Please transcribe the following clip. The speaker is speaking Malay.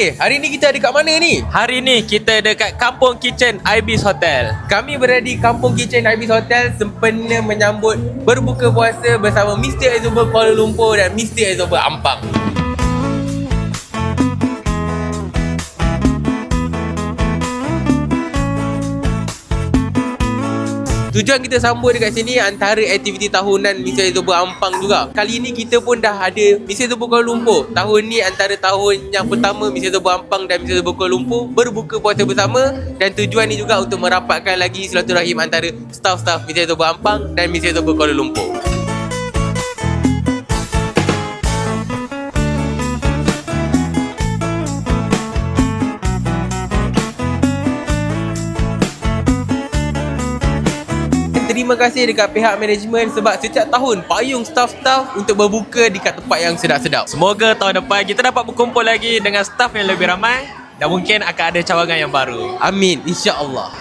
Okey, hari ni kita ada kat mana ni? Hari ni kita dekat Kampung Kitchen Ibis Hotel. Kami berada di Kampung Kitchen Ibis Hotel sempena menyambut berbuka puasa bersama Mr. Azoba Kuala Lumpur dan Mr. Azoba Ampang. Tujuan kita sambut dekat sini antara aktiviti tahunan Mr. Azoba Ampang juga. Kali ni kita pun dah ada Mr. Azoba Kuala Lumpur. Tahun ni antara tahun yang pertama Mr. Azoba Ampang dan Mr. Azoba Kuala Lumpur berbuka puasa bersama. Dan tujuan ni juga untuk merapatkan lagi silaturahim antara staff-staff Mr. Azoba Ampang dan Mr. Azoba Kuala Lumpur. Terima kasih dekat pihak management sebab setiap tahun payung staff-staff untuk berbuka dekat tempat yang sedap-sedap. Semoga tahun depan kita dapat berkumpul lagi dengan staff yang lebih ramai dan mungkin akan ada cawangan yang baru. Amin, insya-Allah.